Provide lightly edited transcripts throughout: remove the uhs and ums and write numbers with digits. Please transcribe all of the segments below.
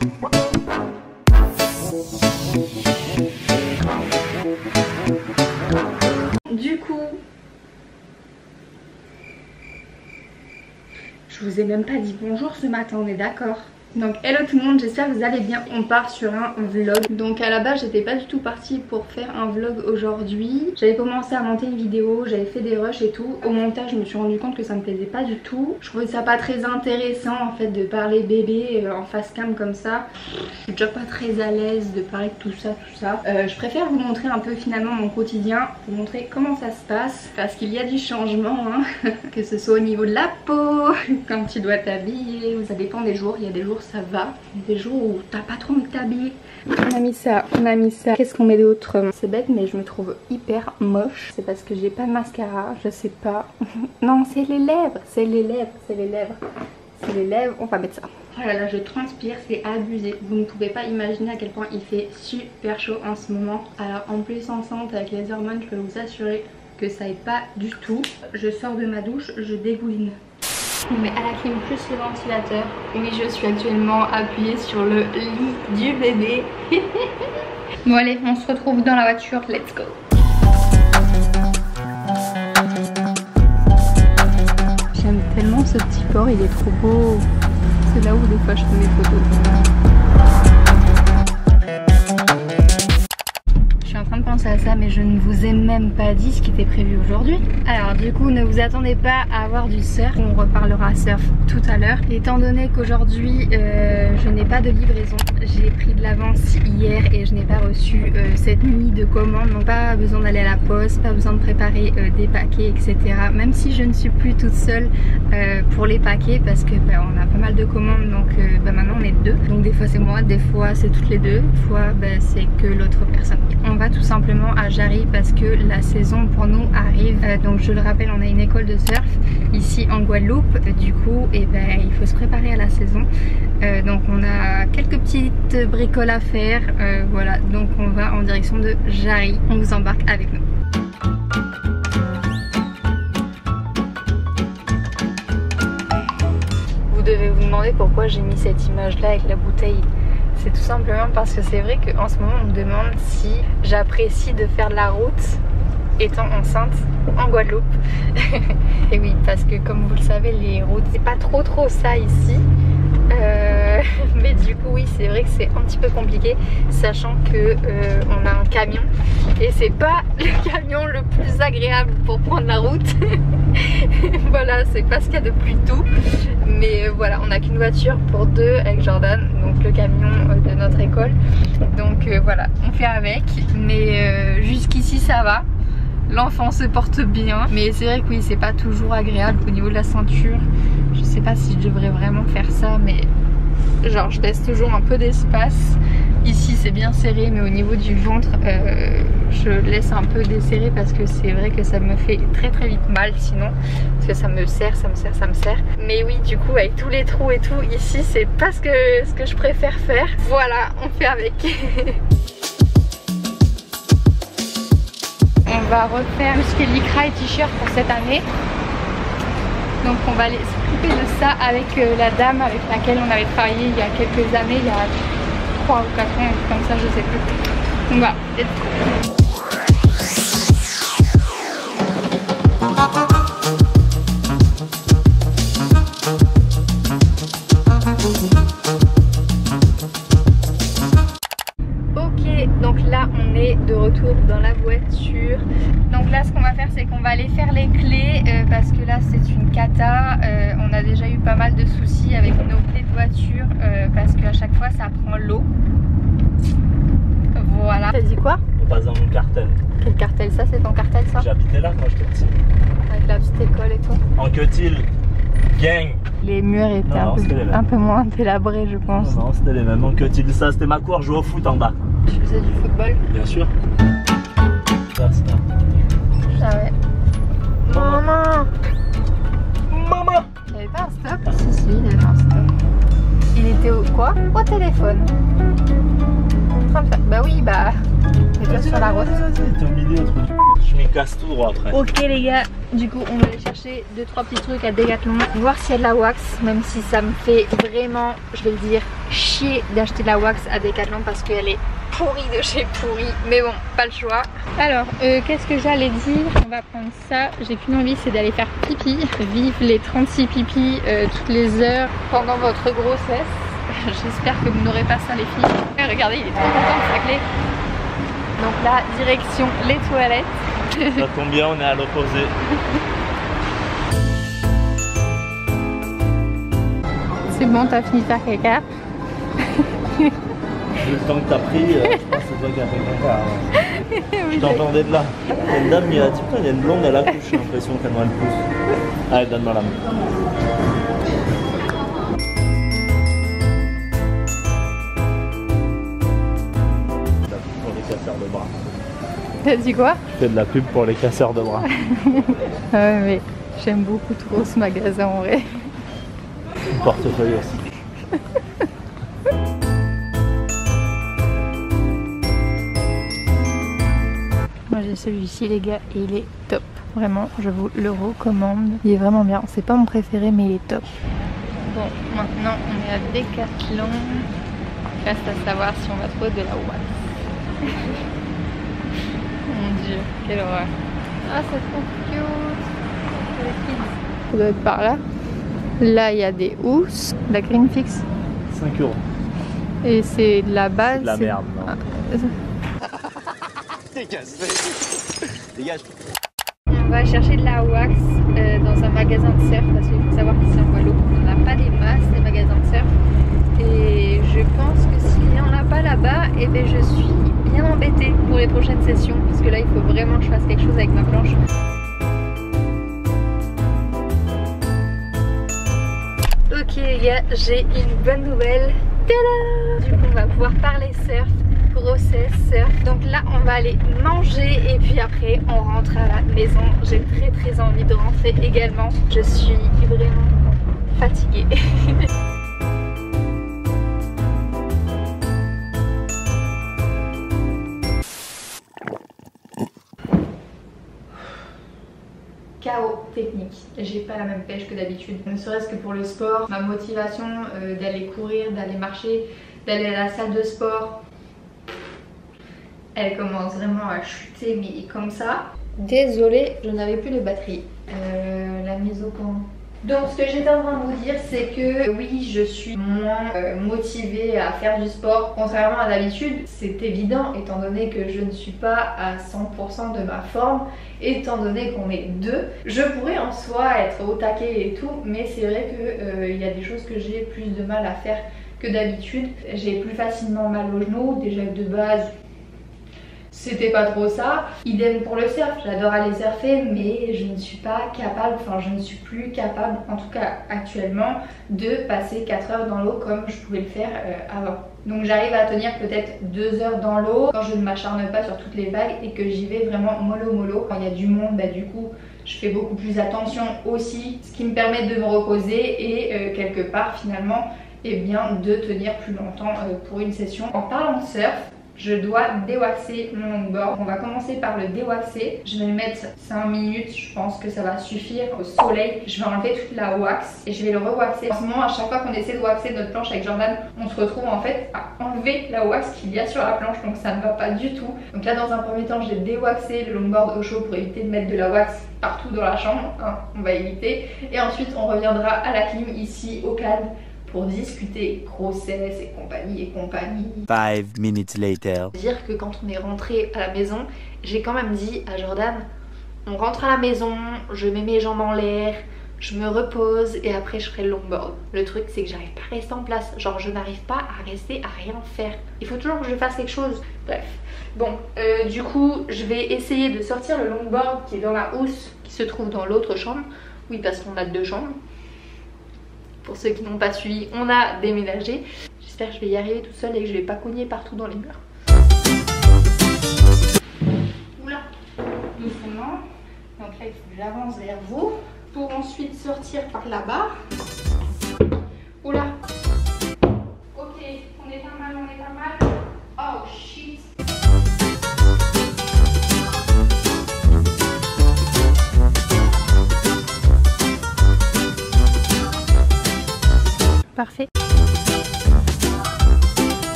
Du coup, je vous ai même pas dit bonjour ce matin, on est d'accord? Donc hello tout le monde, j'espère que vous allez bien. On part sur un vlog. Donc à la base j'étais pas du tout partie pour faire un vlog aujourd'hui. J'avais commencé à monter une vidéo, j'avais fait des rushs et tout. Au montage je me suis rendu compte que ça me plaisait pas du tout. Je trouvais ça pas très intéressant en fait de parler bébé en face cam comme ça. Je suis déjà pas très à l'aise de parler de tout ça. Je préfère vous montrer un peu finalement mon quotidien, vous montrer comment ça se passe. Parce qu'il y a du changement hein. Que ce soit au niveau de la peau, quand tu dois t'habiller, ça dépend des jours. Il y a des jours ça va, des jours où t'as pas trop envie de t'habiller. On a mis ça, Qu'est-ce qu'on met d'autre? C'est bête mais je me trouve hyper moche. C'est parce que j'ai pas de mascara, je sais pas. Non c'est les lèvres, on va mettre ça. Oh là là, je transpire, c'est abusé. Vous ne pouvez pas imaginer à quel point il fait super chaud en ce moment. Alors en plus enceinte avec les hormones, je peux vous assurer que ça aide pas du tout. Je sors de ma douche, je dégouline. Mais à la clim plus le ventilateur. Oui, je suis actuellement appuyée sur le lit du bébé. Bon allez, on se retrouve dans la voiture, let's go. J'aime tellement ce petit port, il est trop beau. C'est là où des fois je fais mes photos. À ça, mais je ne vous ai même pas dit ce qui était prévu aujourd'hui. Alors du coup ne vous attendez pas à avoir du surf, on reparlera surf tout à l'heure. Étant donné qu'aujourd'hui je n'ai pas de livraison, j'ai pris de l'avance hier et je n'ai pas reçu cette nuit de commande, donc pas besoin d'aller à la poste, pas besoin de préparer des paquets etc. Même si je ne suis plus toute seule pour les paquets parce que on a pas mal de commandes, donc maintenant on est deux, donc des fois c'est moi, des fois c'est toutes les deux, des fois c'est que l'autre personne. On va tout simplement à Jarry parce que la saison pour nous arrive. Donc je le rappelle, on a une école de surf ici en Guadeloupe. Du coup il faut se préparer à la saison. Donc on a quelques petites bricoles à faire. Voilà, donc on va en direction de Jarry. On vous embarque avec nous. Vous devez vous demander pourquoi j'ai mis cette image là avec la bouteille. C'est tout simplement parce que c'est vrai qu'en ce moment on me demande si j'apprécie de faire de la route étant enceinte en Guadeloupe. Et oui, parce que comme vous le savez, les routes c'est pas trop ça ici. Mais du coup oui, c'est vrai que c'est un petit peu compliqué, sachant que on a un camion et c'est pas le camion le plus agréable pour prendre la route. Voilà, c'est pas ce qu'il y a de plus doux, mais voilà, on n'a qu'une voiture pour deux avec Jordan, donc le camion de notre école, donc voilà, on fait avec, mais jusqu'ici ça va. L'enfant se porte bien, mais c'est vrai que oui, c'est pas toujours agréable au niveau de la ceinture. Je sais pas si je devrais vraiment faire ça, mais genre je laisse toujours un peu d'espace. Ici c'est bien serré, mais au niveau du ventre je laisse un peu desserré parce que c'est vrai que ça me fait très vite mal sinon, parce que ça me serre. Mais oui, du coup avec tous les trous et tout ici, c'est pas ce que je préfère faire. Voilà, on fait avec. On va refaire tout ce qui est lycra et t-shirt pour cette année. Donc on va aller s'occuper de ça avec la dame avec laquelle on avait travaillé il y a quelques années, il y a 3 ou 4 ans, comme ça je sais plus. Donc voilà, let's go. Donc là on est de retour dans la voiture. Donc là ce qu'on va faire, c'est qu'on va aller faire les clés parce que là c'est une cata. On a déjà eu pas mal de soucis avec nos clés de voiture parce qu'à chaque fois ça prend l'eau. Voilà. T'as dit quoi? On passe dans mon cartel. Quel cartel? Ça c'est ton cartel ça? J'habitais là quand j'étais petit. Avec la petite école et tout. En Quetil. Gang. Les murs étaient un peu moins délabrés je pense. Non, c'était les mêmes. En Quetil, ça c'était ma cour, je jouais au foot en bas. Tu faisais du football? Bien sûr. Ça, c'est ça. Ah ouais. Maman. Il n'y avait pas un stop? Si, il y avait un stop. Il était au quoi? Au téléphone. En train de faire... Bah oui, Et toi sur la route. T'es au milieu, trop du cul. Je m'y casse tout droit après. Ok les gars, du coup on va aller chercher 2-3 petits trucs à Decathlon, voir s'il y a de la wax, même si ça me fait vraiment, je vais le dire, chier d'acheter de la wax à Decathlon parce qu'elle est pourrie de chez pourrie, mais bon, pas le choix. Alors, qu'est-ce que j'allais dire? On va prendre ça, j'ai qu'une envie, c'est d'aller faire pipi. Vive les 36 pipis toutes les heures pendant votre grossesse. J'espère que vous n'aurez pas ça les filles. Regardez, il est trop content de sa clé. Donc là, direction les toilettes. Ça tombe bien, on est à l'opposé. C'est bon, t'as fini de faire caca. Le temps que t'as pris, je pense que c'est toi qui as fait caca. Je t'entendais de là. Il y a une dame qui a dit, putain, il y a une blonde, elle accouche, j'ai l'impression tellement elle pousse. Allez, donne-moi la main. Pour les casseurs de bras. T'as dit quoi? Je fais de la pub pour les casseurs de bras. Ah ouais, mais j'aime beaucoup trop ce magasin en vrai. Le portefeuille aussi. Moi j'ai celui-ci les gars et il est top. Vraiment, je vous le recommande. Il est vraiment bien. C'est pas mon préféré mais il est top. Bon, maintenant on est à Decathlon. Reste à savoir si on va trouver de la wax. Mon dieu, quelle horreur. Ah, c'est trop cute. Ça doit être par là. Là, il y a des housses. La Green Fix. 5 €. Et c'est de la base. De la merde, non. Dégage. On va chercher de la wax dans un magasin de surf parce qu'il faut savoir qu'ici en Guadeloupe, on n'a pas des masses des magasins de surf. Et je pense que s'il n'y en a pas là-bas, et bien je suis bien embêtée pour les prochaines sessions parce que là il faut vraiment que je fasse quelque chose avec ma planche. Ok les gars, j'ai une bonne nouvelle. Tada! Du coup on va pouvoir parler surf, grossesse, surf. Donc là on va aller manger et puis après on rentre à la maison. J'ai très envie de rentrer également. Je suis vraiment fatiguée. Chaos technique, j'ai pas la même pêche que d'habitude, ne serait-ce que pour le sport, ma motivation d'aller courir, d'aller marcher, d'aller à la salle de sport, elle commence vraiment à chuter mais comme ça. Désolée, je n'avais plus de batterie, la mise au point. Donc ce que j'étais en train de vous dire c'est que oui je suis moins motivée à faire du sport contrairement à d'habitude. C'est évident étant donné que je ne suis pas à 100% de ma forme, étant donné qu'on est deux. Je pourrais en soi être au taquet et tout mais c'est vrai que y a des choses que j'ai plus de mal à faire que d'habitude. J'ai plus facilement mal aux genoux, déjà que de base c'était pas trop ça. Idem pour le surf, j'adore aller surfer mais je ne suis pas capable, enfin je ne suis plus capable en tout cas actuellement de passer 4 heures dans l'eau comme je pouvais le faire avant. Donc j'arrive à tenir peut-être 2 heures dans l'eau quand je ne m'acharne pas sur toutes les vagues et que j'y vais vraiment mollo. Quand il y a du monde, bah, du coup je fais beaucoup plus attention aussi, ce qui me permet de me reposer et quelque part finalement eh bien, de tenir plus longtemps pour une session. En parlant de surf, je dois déwaxer mon longboard. On va commencer par le déwaxer. Je vais le mettre 5 minutes, je pense que ça va suffire au soleil. Je vais enlever toute la wax et je vais le rewaxer. En ce moment, à chaque fois qu'on essaie de waxer notre planche avec Jordan, on se retrouve en fait à enlever la wax qu'il y a sur la planche, donc ça ne va pas du tout. Donc là, dans un premier temps, j'ai déwaxé le longboard au chaud pour éviter de mettre de la wax partout dans la chambre, hein, on va éviter. Et ensuite, on reviendra à la clim ici au calme pour discuter grossesse et compagnie. 5 minutes later. Dire que quand on est rentré à la maison, j'ai quand même dit à Jordan, on rentre à la maison, je mets mes jambes en l'air, je me repose et après je ferai le longboard. Le truc c'est que j'arrive pas à rester en place, genre je n'arrive pas à rester à rien faire. Il faut toujours que je fasse quelque chose. Bref, bon, du coup je vais essayer de sortir le longboard qui est dans la housse qui se trouve dans l'autre chambre. Oui, parce qu'on a 2 chambres. Pour ceux qui n'ont pas suivi, on a déménagé. J'espère que je vais y arriver tout seul et que je vais pas cogner partout dans les murs. Oula, doucement. Donc là, il faut que j'avance vers vous pour ensuite sortir par là-bas. Oula. Ok, on est pas mal. Oh shit. Parfait.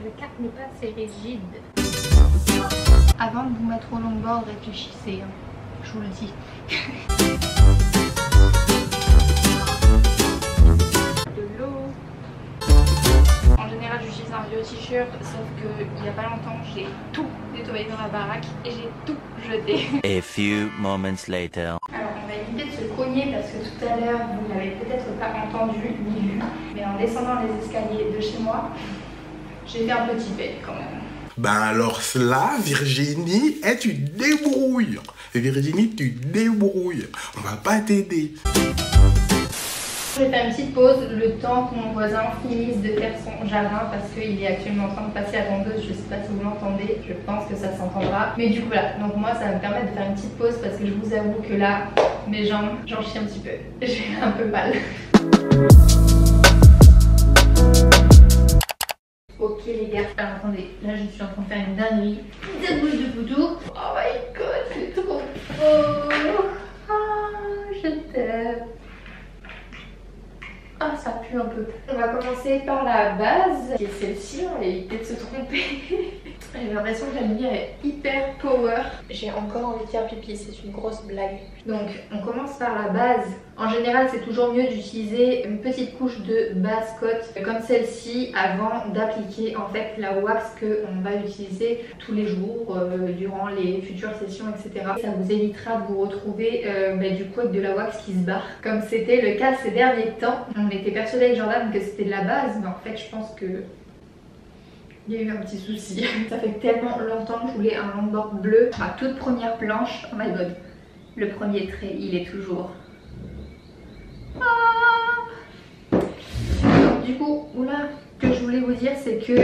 Le cap n'est pas assez rigide. Avant de vous mettre au longboard, réfléchissez, hein. Je vous le dis. De l'eau. En général, j'utilise un vieux t-shirt, sauf que il n'y a pas longtemps, j'ai tout nettoyé dans la baraque et j'ai tout jeté. A few moments later. Alors, on va éviter de se cogner parce que tout à l'heure, vous ne l'avez peut-être pas entendu ni vu, mais en descendant les escaliers de chez moi, j'ai fait un petit bête quand même. Ben alors cela, Virginie, tu te débrouilles. Virginie, tu te débrouilles. On va pas t'aider. Je vais faire une petite pause le temps que mon voisin finisse de faire son jardin parce qu'il est actuellement en train de passer à vendeuse. Je sais pas si vous l'entendez, je pense que ça s'entendra. Mais du coup voilà, donc moi ça va me permettre de faire une petite pause parce que je vous avoue que là, mes jambes, j'en chie un petit peu. J'ai un peu mal. Ok les gars, alors attendez, là je suis en train de faire une dinguerie. Petite bouche de photo. Oh my god, c'est trop beau. Ah, je t'aime. Ah, ça pue un peu. On va commencer par la base, qui est celle-ci, on va éviter de se tromper. J'ai l'impression que la lumière est hyper power. J'ai encore envie de faire pipi, c'est une grosse blague. Donc, on commence par la base. En général, c'est toujours mieux d'utiliser une petite couche de base coat comme celle-ci avant d'appliquer en fait la wax qu'on va utiliser tous les jours durant les futures sessions, etc. Ça vous évitera de vous retrouver du coup avec de la wax qui se barre, comme c'était le cas ces derniers temps. On était persuadé avec Jordan que c'était de la base, mais en fait, je pense que il y a eu un petit souci. Ça fait tellement longtemps que je voulais un longboard bleu. Ma toute première planche, oh my god, le premier trait, il est toujours... Ah. Donc, du coup, oula, ce que je voulais vous dire, c'est que...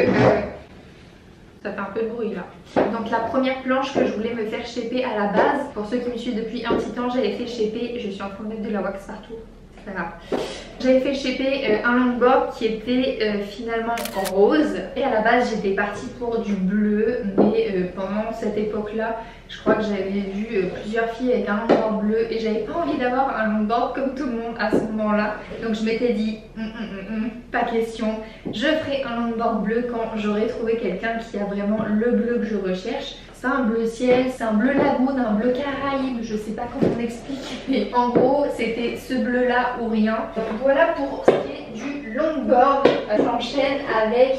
ça fait un peu de bruit là. Donc la première planche que je voulais me faire shaper à la base, pour ceux qui me suivent depuis un petit temps, j'avais fait shaper, je suis en train de mettre de la wax partout. C'est pas grave. J'avais fait shaper un longboard qui était finalement rose. Et à la base j'étais partie pour du bleu. Mais pendant cette époque là, je crois que j'avais vu plusieurs filles avec un longboard bleu. Et j'avais pas envie d'avoir un longboard comme tout le monde à ce moment là. Donc je m'étais dit, pas question. Je ferai un longboard bleu quand j'aurai trouvé quelqu'un qui a vraiment le bleu que je recherche. C'est un bleu ciel, c'est un bleu lagune, un bleu caraïbe, je sais pas comment on explique, mais en gros c'était ce bleu là ou rien. Donc voilà pour ce qui est du longboard. J'enchaîne avec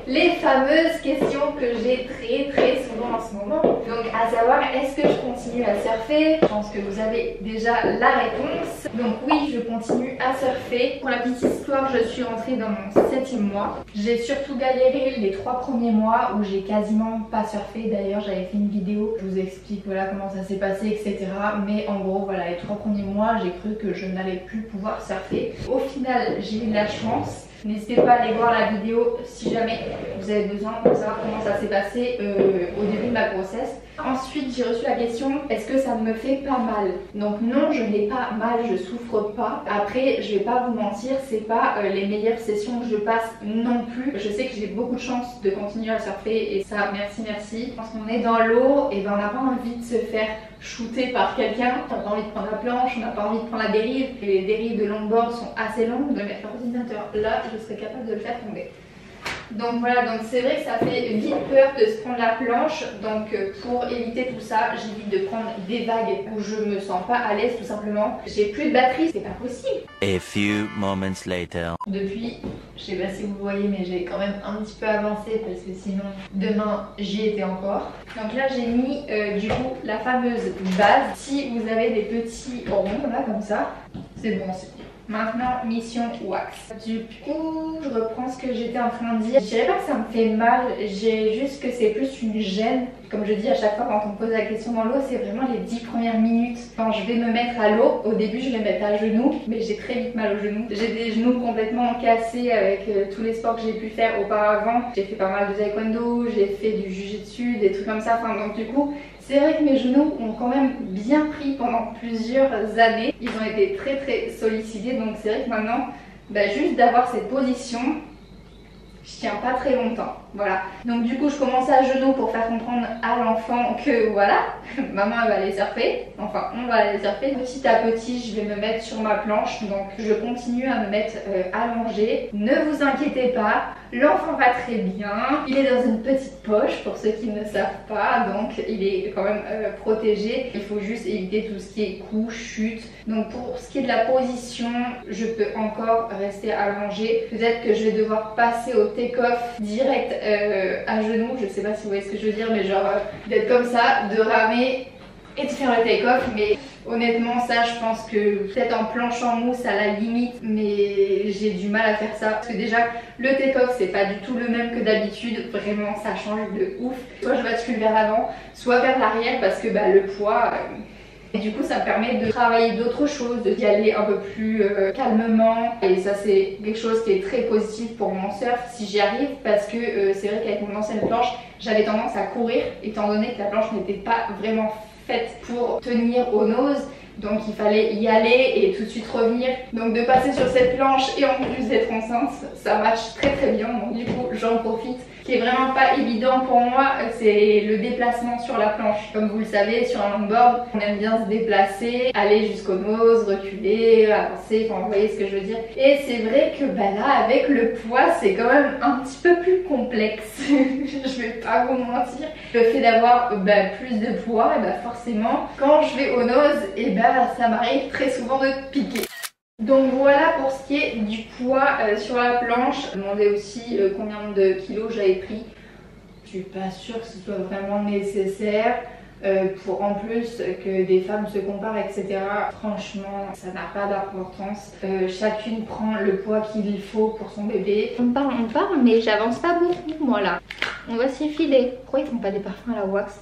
les fameuses questions que j'ai très souvent en ce moment. Donc à savoir, est-ce que je continue à surfer? Je pense que vous avez déjà la réponse. Donc oui, je continue à surfer. Pour la petite histoire, je suis rentrée dans mon 7e mois. J'ai surtout galéré les 3 premiers mois où j'ai quasiment pas surfé. D'ailleurs, j'avais fait une vidéo, je vous explique voilà comment ça s'est passé, etc. Mais en gros, voilà, les 3 premiers mois, j'ai cru que je n'allais plus pouvoir surfer. Au final, j'ai eu de la chance. N'hésitez pas à aller voir la vidéo si jamais vous avez besoin de savoir comment ça s'est passé au début de ma grossesse. Ensuite, j'ai reçu la question, est-ce que ça me fait pas mal? Donc non, je n'ai pas mal, je souffre pas. Après, je vais pas vous mentir, c'est pas les meilleures sessions que je passe non plus. Je sais que j'ai beaucoup de chance de continuer à surfer et ça, merci. Quand on est dans l'eau, et ben on n'a pas envie de se faire shooter par quelqu'un. On n'a pas envie de prendre la planche, on n'a pas envie de prendre la dérive. Et les dérives de longboard sont assez longues. De mettre l'ordinateur là, je serais capable de le faire tomber. Donc voilà, donc c'est vrai que ça fait vite peur de se prendre la planche. Donc pour éviter tout ça, j'évite de prendre des vagues où je me sens pas à l'aise tout simplement. J'ai plus de batterie, c'est pas possible. A few moments later. Depuis, je sais pas si vous voyez, mais j'ai quand même un petit peu avancé parce que sinon demain j'y étais encore. Donc là j'ai mis du coup la fameuse base. Si vous avez des petits ronds là comme ça, c'est bon, c'est bon. Maintenant, mission wax. Du coup, je reprends ce que j'étais en train de dire. Je dirais pas que ça me fait mal, j'ai juste que c'est plus une gêne. Comme je dis à chaque fois quand on me pose la question dans l'eau, c'est vraiment les 10 premières minutes. Quand je vais me mettre à l'eau, au début je vais mettre à genoux, mais j'ai très vite mal aux genoux. J'ai des genoux complètement cassés avec tous les sports que j'ai pu faire auparavant. J'ai fait pas mal de taekwondo, j'ai fait du jujitsu, des trucs comme ça. Enfin, donc du coup, c'est vrai que mes genoux ont quand même bien pris pendant plusieurs années. Ils ont été très sollicités, donc c'est vrai que maintenant, juste d'avoir cette position, je tiens pas très longtemps, voilà. Donc du coup je commençais à genoux pour faire comprendre à l'enfant que voilà, maman elle va aller surfer, enfin on va aller surfer. Petit à petit je vais me mettre sur ma planche, donc je continue à me mettre allongée. Ne vous inquiétez pas, l'enfant va très bien, il est dans une petite poche pour ceux qui ne savent pas, donc il est quand même protégé. Il faut juste éviter tout ce qui est coups, chute. Donc pour ce qui est de la position, je peux encore rester allongée. Peut-être que je vais devoir passer au take-off direct à genoux, je sais pas si vous voyez ce que je veux dire, mais genre d'être comme ça, de ramer et de faire le take-off. Mais honnêtement ça je pense que peut-être en planche en mousse à la limite, mais j'ai du mal à faire ça parce que déjà le take-off c'est pas du tout le même que d'habitude, vraiment ça change de ouf. Soit je bascule vers l'avant, soit vers l'arrière parce que bah, le poids... Et du coup ça me permet de travailler d'autres choses, d'y aller un peu plus calmement. Et ça c'est quelque chose qui est très positif pour mon surf si j'y arrive, parce que c'est vrai qu'avec mon ancienne planche j'avais tendance à courir étant donné que la planche n'était pas vraiment faite pour tenir au nose. Donc il fallait y aller et tout de suite revenir. Donc de passer sur cette planche et en plus d'être enceinte, ça match très très bien. Donc du coup j'en profite. Ce qui est vraiment pas évident pour moi, c'est le déplacement sur la planche. Comme vous le savez, sur un longboard, on aime bien se déplacer, aller jusqu'au nose, reculer, avancer, enfin vous voyez ce que je veux dire. Et c'est vrai que bah là, avec le poids, c'est quand même un petit peu plus complexe. Je vais pas vous mentir. Le fait d'avoir plus de poids, et bah forcément, quand je vais au nose, et bah ça m'arrive très souvent de piquer. Donc voilà pour ce qui est du poids sur la planche. Je me demandais aussi combien de kilos j'avais pris. Je suis pas sûre que ce soit vraiment nécessaire pour en plus que des femmes se comparent, etc. Franchement, ça n'a pas d'importance. Chacune prend le poids qu'il faut pour son bébé. On parle, mais j'avance pas beaucoup moi là. On va s'y filer. Pourquoi ils font pas des parfums à la wax?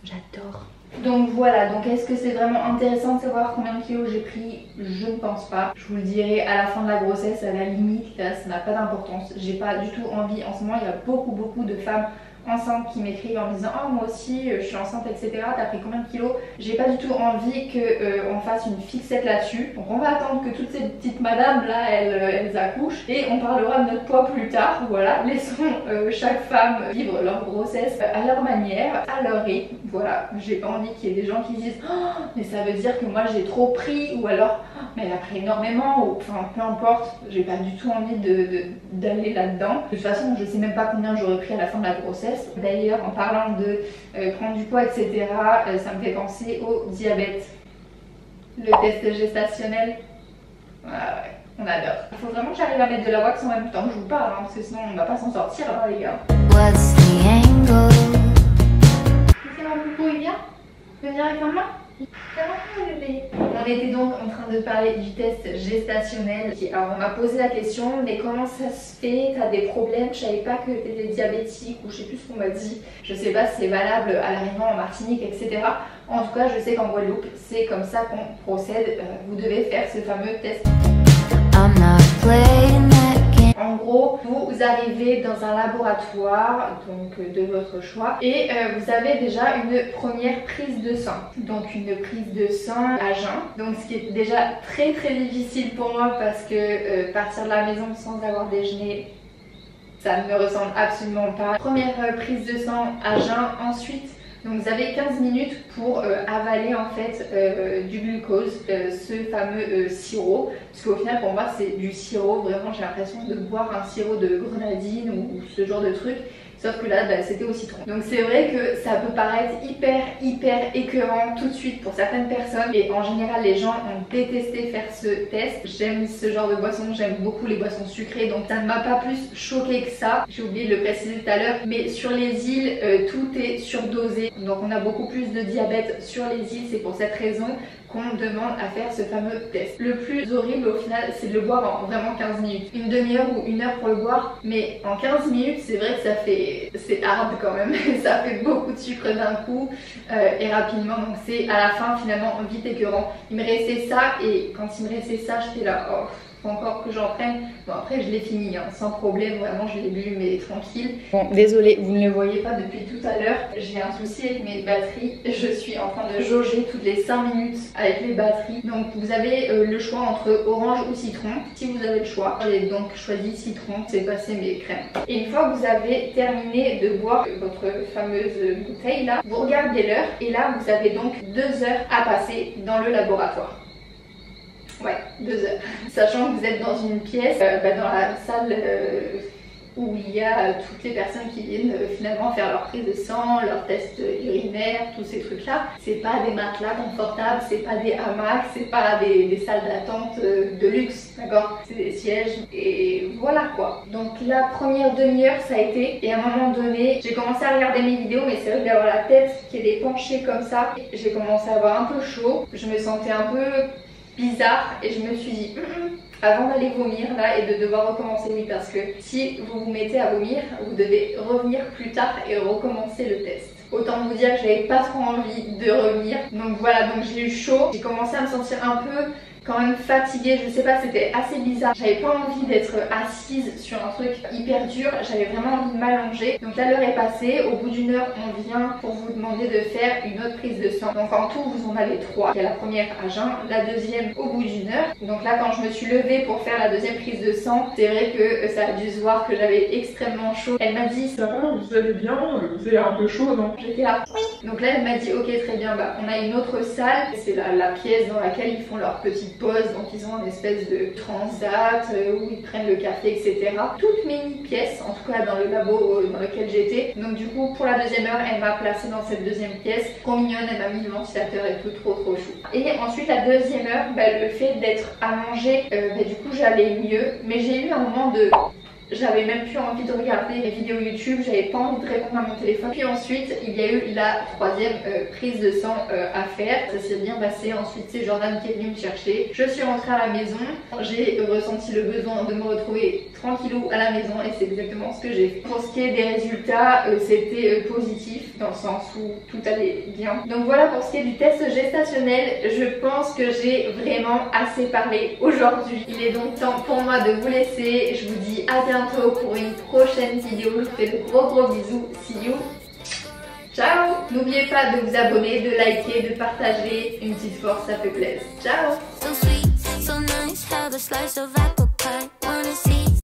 J'adore. Donc voilà, donc est-ce que c'est vraiment intéressant de savoir combien de kilos j'ai pris? Je ne pense pas. Je vous le dirai à la fin de la grossesse, à la limite, là ça n'a pas d'importance. J'ai pas du tout envie, en ce moment il y a beaucoup de femmes enceintes qui m'écrivent en me disant oh moi aussi je suis enceinte etc, t'as pris combien de kilos? J'ai pas du tout envie qu'on fasse une fixette là-dessus. Donc on va attendre que toutes ces petites madames là elles accouchent et on parlera de notre poids plus tard. Voilà, laissons chaque femme vivre leur grossesse à leur manière, à leur rythme. Voilà, j'ai pas envie qu'il y ait des gens qui disent oh mais ça veut dire que moi j'ai trop pris, ou alors oh, mais elle a pris énormément, ou enfin peu importe. J'ai pas du tout envie d'aller là-dedans. De toute façon je sais même pas combien j'aurais pris à la fin de la grossesse. D'ailleurs, en parlant de prendre du poids, etc., ça me fait penser au diabète. Le test gestationnel. Ouais, on adore. Il faut vraiment que j'arrive à mettre de la wax en même temps que je vous parle, hein, parce que sinon on va pas s'en sortir, hein, les gars. What's the angle? C'est mon poupou, il vient? Tu veux venir avec maman? On était donc en train de parler du test gestationnel. Alors on m'a posé la question, mais comment ça se fait? T'as des problèmes? Je savais pas que t'étais diabétique, ou je sais plus ce qu'on m'a dit. Je sais pas si c'est valable à La Réunion, en Martinique, etc. En tout cas, je sais qu'en Guadeloupe, c'est comme ça qu'on procède. Vous devez faire ce fameux test. En gros, vous arrivez dans un laboratoire, donc de votre choix, et vous avez déjà une première prise de sang. Donc une prise de sang à jeun. Donc ce qui est déjà très difficile pour moi, parce que partir de la maison sans avoir déjeuné, ça ne me ressemble absolument pas. Première prise de sang à jeun. Ensuite, donc vous avez 15 minutes pour avaler en fait du glucose, ce fameux sirop. Parce qu'au final pour moi c'est du sirop, vraiment j'ai l'impression de boire un sirop de grenadine ou ce genre de truc. Sauf que là c'était au citron. Donc c'est vrai que ça peut paraître hyper écœurant tout de suite pour certaines personnes. Et en général les gens ont détesté faire ce test. J'aime ce genre de boisson, j'aime beaucoup les boissons sucrées. Donc ça ne m'a pas plus choqué que ça. J'ai oublié de le préciser tout à l'heure. Mais sur les îles, tout est surdosé. Donc on a beaucoup plus de diabète sur les îles. C'est pour cette raison qu'on demande à faire ce fameux test. Le plus horrible au final c'est de le boire en vraiment 15 minutes. Une demi-heure ou une heure pour le boire. Mais en 15 minutes c'est vrai que ça fait... c'est hard quand même, ça fait beaucoup de sucre d'un coup et rapidement, donc c'est à la fin finalement vite écœurant. Il me restait ça, et quand il me restait ça j'étais là, oh faut encore que j'en prenne. Bon après je l'ai fini, hein, sans problème, vraiment je l'ai bu mais tranquille. Bon désolé, vous ne le voyez pas depuis tout à l'heure, j'ai un souci avec mes batteries. Je suis en train de jauger toutes les 5 minutes avec les batteries. Donc vous avez le choix entre orange ou citron. Si vous avez le choix, j'ai donc choisi citron, c'est passé mes crèmes. Et une fois que vous avez terminé de boire votre fameuse bouteille là, vous regardez l'heure et là vous avez donc 2 heures à passer dans le laboratoire. Ouais, 2 heures. Sachant que vous êtes dans une pièce, dans la salle où il y a toutes les personnes qui viennent finalement faire leur prise de sang, leur test urinaire, tous ces trucs là. C'est pas des matelas confortables, c'est pas des hamacs, c'est pas des salles d'attente de luxe, d'accord? C'est des sièges et voilà quoi. Donc la première demi-heure ça a été, et à un moment donné j'ai commencé à regarder mes vidéos, mais c'est vrai d'avoir la tête qui est penchée comme ça, j'ai commencé à avoir un peu chaud, je me sentais un peu bizarre et je me suis dit avant d'aller vomir là et de devoir recommencer, oui, parce que si vous vous mettez à vomir, vous devez revenir plus tard et recommencer le test. Autant vous dire que j'avais pas trop envie de revenir. Donc voilà, donc j'ai eu chaud, j'ai commencé à me sentir un peu quand même fatiguée, je sais pas, c'était assez bizarre. J'avais pas envie d'être assise sur un truc hyper dur, j'avais vraiment envie de m'allonger. Donc là l'heure est passée, au bout d'une heure on vient pour vous demander de faire une autre prise de sang. Donc en tout vous en avez 3. Il y a la première à jeun, la deuxième au bout d'une heure. Donc là quand je me suis levée pour faire la deuxième prise de sang, c'est vrai que ça a dû se voir que j'avais extrêmement chaud. Elle m'a dit ça va, vous allez bien, vous avez un peu chaud non? J'étais là, oui. Donc là elle m'a dit ok très bien, bah on a une autre salle, c'est la pièce dans laquelle ils font leur petite pause, donc ils ont une espèce de transat où ils prennent le café, etc. Toute mini pièce, en tout cas dans le labo dans lequel j'étais. Donc du coup pour la deuxième heure elle m'a placée dans cette deuxième pièce, trop mignonne, elle m'a mis le ventilateur et tout, trop chou. Et ensuite la deuxième heure, le fait d'être allongée, du coup j'allais mieux, mais j'ai eu un moment de... J'avais même plus envie de regarder les vidéos YouTube, j'avais pas envie de répondre à mon téléphone. Puis ensuite, il y a eu la troisième prise de sang à faire. Ça s'est bien passé. Ensuite, c'est Jordan qui est venu me chercher. Je suis rentrée à la maison. J'ai ressenti le besoin de me retrouver tranquillou à la maison et c'est exactement ce que j'ai fait. Pour ce qui est des résultats, c'était positif dans le sens où tout allait bien. Donc voilà pour ce qui est du test gestationnel. Je pense que j'ai vraiment assez parlé aujourd'hui. Il est donc temps pour moi de vous laisser. Je vous dis à bientôt pour une prochaine vidéo. Je vous fais de gros bisous. See you. Ciao. N'oubliez pas de vous abonner, de liker, de partager. Une petite force, ça fait plaisir. Ciao.